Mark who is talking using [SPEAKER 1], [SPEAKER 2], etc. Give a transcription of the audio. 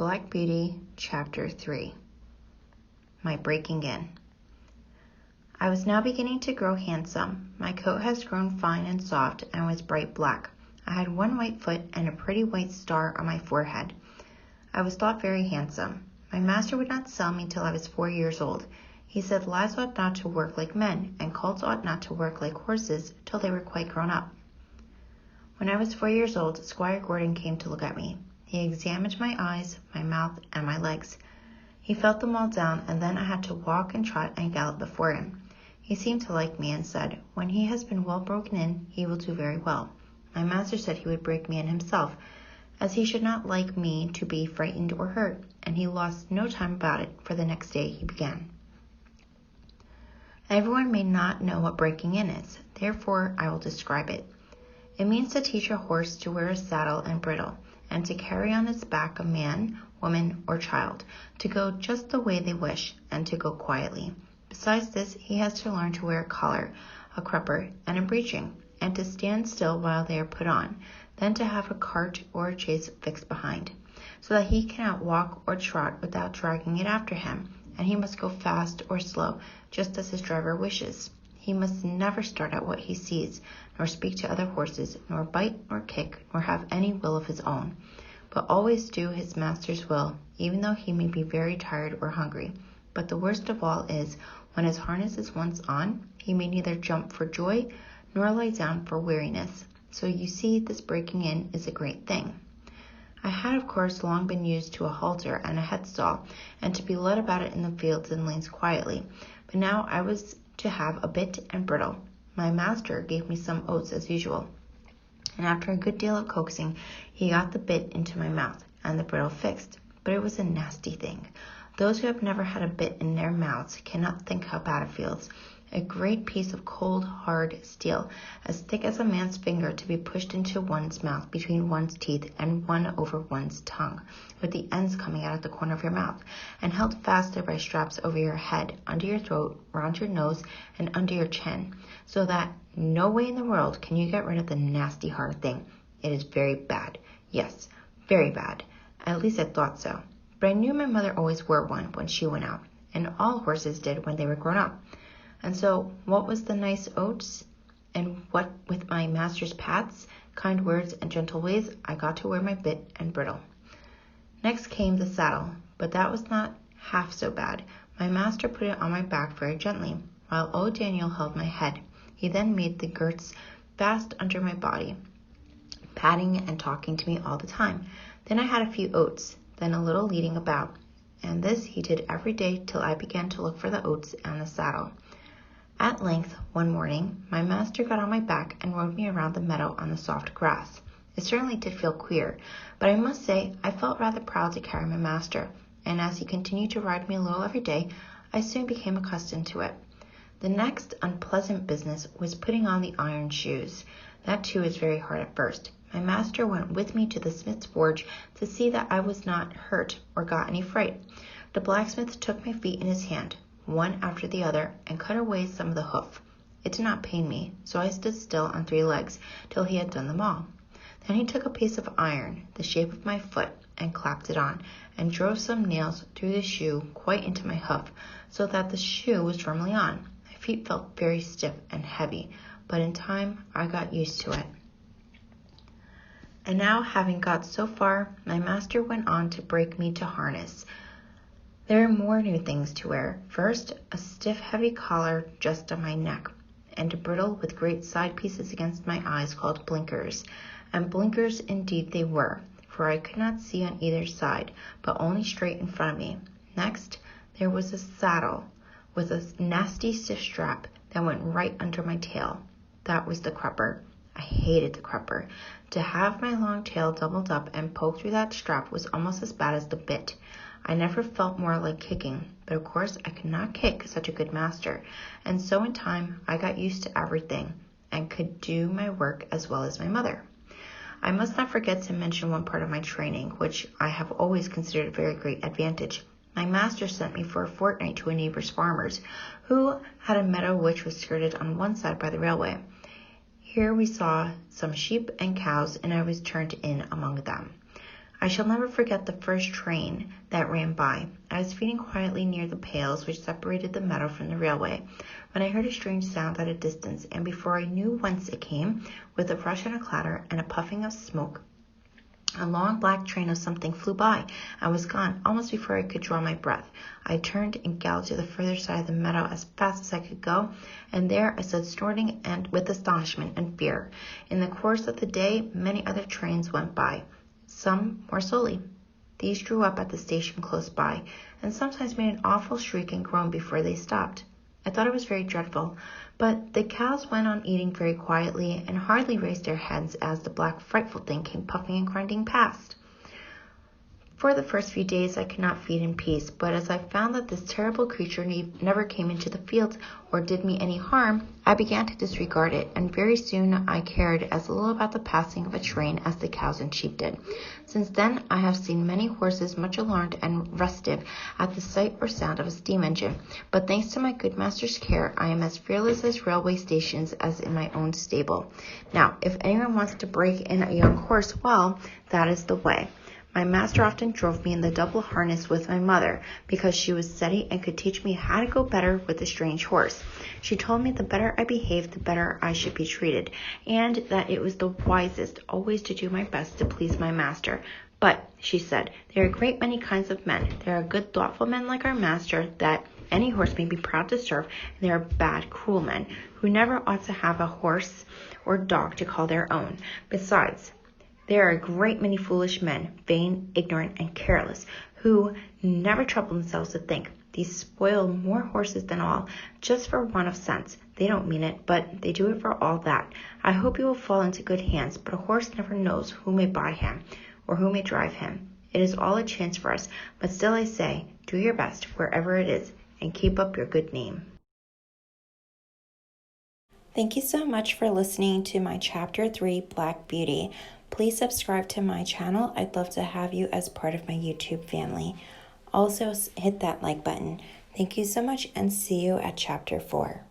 [SPEAKER 1] Black Beauty, Chapter 3. My breaking in. I was now beginning to grow handsome. My coat has grown fine and soft and was bright black. I had one white foot and a pretty white star on my forehead. I was thought very handsome. My master would not sell me till I was 4 years old. He said lads ought not to work like men, and colts ought not to work like horses till they were quite grown up. When I was 4 years old, Squire Gordon came to look at me. He examined my eyes, my mouth, and my legs. He felt them all down, and then I had to walk and trot and gallop before him. He seemed to like me and said, "When he has been well broken in, he will do very well." My master said he would break me in himself, as he should not like me to be frightened or hurt, and he lost no time about it, for the next day he began. Everyone may not know what breaking in is, therefore I will describe it. It means to teach a horse to wear a saddle and bridle, and to carry on its back a man, woman, or child, to go just the way they wish, and to go quietly. Besides this, he has to learn to wear a collar, a crupper, and a breeching, and to stand still while they are put on, then to have a cart or a chaise fixed behind, so that he cannot walk or trot without dragging it after him, and he must go fast or slow, just as his driver wishes. He must never start at what he sees, nor speak to other horses, nor bite, nor kick, nor have any will of his own, but always do his master's will, even though he may be very tired or hungry. But the worst of all is, when his harness is once on, he may neither jump for joy, nor lie down for weariness. So you see, this breaking in is a great thing. I had, of course, long been used to a halter and a headstall, and to be led about it in the fields and lanes quietly, but now I was to have a bit and bridle. My master gave me some oats as usual, and after a good deal of coaxing, he got the bit into my mouth and the bridle fixed, but it was a nasty thing. Those who have never had a bit in their mouths cannot think how bad it feels. A great piece of cold, hard steel, as thick as a man's finger, to be pushed into one's mouth between one's teeth and one over one's tongue, with the ends coming out at the corner of your mouth, and held fast there by straps over your head, under your throat, round your nose, and under your chin, so that no way in the world can you get rid of the nasty hard thing. It is very bad. Yes, very bad. At least I thought so. But I knew my mother always wore one when she went out, and all horses did when they were grown up. And so, what was the nice oats? And what with my master's pats, kind words, and gentle ways, I got to wear my bit and bridle. Next came the saddle, but that was not half so bad. My master put it on my back very gently, while old Daniel held my head. He then made the girths fast under my body, patting and talking to me all the time. Then I had a few oats, then a little leading about, and this he did every day till I began to look for the oats and the saddle. At length, one morning, my master got on my back and rode me around the meadow on the soft grass. It certainly did feel queer, but I must say I felt rather proud to carry my master, and as he continued to ride me a little every day, I soon became accustomed to it. The next unpleasant business was putting on the iron shoes. That too was very hard at first. My master went with me to the smith's forge to see that I was not hurt or got any fright. The blacksmith took my feet in his hand, one after the other, and cut away some of the hoof. It did not pain me, so I stood still on 3 legs till he had done them all. Then he took a piece of iron, the shape of my foot, and clapped it on, and drove some nails through the shoe quite into my hoof, so that the shoe was firmly on. My feet felt very stiff and heavy, but in time I got used to it. And now, having got so far, my master went on to break me to harness. There are more new things to wear. First, a stiff, heavy collar just on my neck, and a bridle with great side pieces against my eyes called blinkers. And blinkers indeed they were, for I could not see on either side, but only straight in front of me. Next, there was a saddle with a nasty stiff strap that went right under my tail. That was the crupper. I hated the crupper. To have my long tail doubled up and poked through that strap was almost as bad as the bit. I never felt more like kicking, but of course I could not kick such a good master, and so in time I got used to everything, and could do my work as well as my mother. I must not forget to mention one part of my training, which I have always considered a very great advantage. My master sent me for a fortnight to a neighbor's farmer's, who had a meadow which was skirted on one side by the railway. Here we saw some sheep and cows, and I was turned in among them. I shall never forget the first train that ran by. I was feeding quietly near the pales which separated the meadow from the railway, when I heard a strange sound at a distance, and before I knew whence it came, with a rush and a clatter and a puffing of smoke, a long black train of something flew by and was gone almost before I could draw my breath. I turned and galloped to the further side of the meadow as fast as I could go, and there I stood snorting and with astonishment and fear. In the course of the day, many other trains went by, some more slowly. These drew up at the station close by, and sometimes made an awful shriek and groan before they stopped. I thought it was very dreadful, but the cows went on eating very quietly and hardly raised their heads as the black frightful thing came puffing and grinding past. For the first few days I could not feed in peace, but as I found that this terrible creature never came into the fields or did me any harm, I began to disregard it, and very soon I cared as little about the passing of a train as the cows and sheep did. Since then I have seen many horses much alarmed and restive at the sight or sound of a steam engine, but thanks to my good master's care, I am as fearless at railway stations as in my own stable. Now, if anyone wants to break in a young horse, well, that is the way. My master often drove me in the double harness with my mother, because she was steady and could teach me how to go better with a strange horse. She told me the better I behaved, the better I should be treated, and that it was the wisest always to do my best to please my master. But, she said, there are a great many kinds of men. There are good, thoughtful men like our master, that any horse may be proud to serve, and there are bad, cruel men, who never ought to have a horse or dog to call their own. Besides, there are a great many foolish men, vain, ignorant, and careless, who never trouble themselves to think. These spoil more horses than all, just for want of sense. They don't mean it, but they do it for all that. I hope you will fall into good hands, but a horse never knows who may buy him, or who may drive him. It is all a chance for us, but still I say, do your best wherever it is, and keep up your good name.
[SPEAKER 2] Thank you so much for listening to my Chapter 3 Black Beauty. Please subscribe to my channel. I'd love to have you as part of my YouTube family. Also, hit that like button. Thank you so much, and see you at Chapter 4.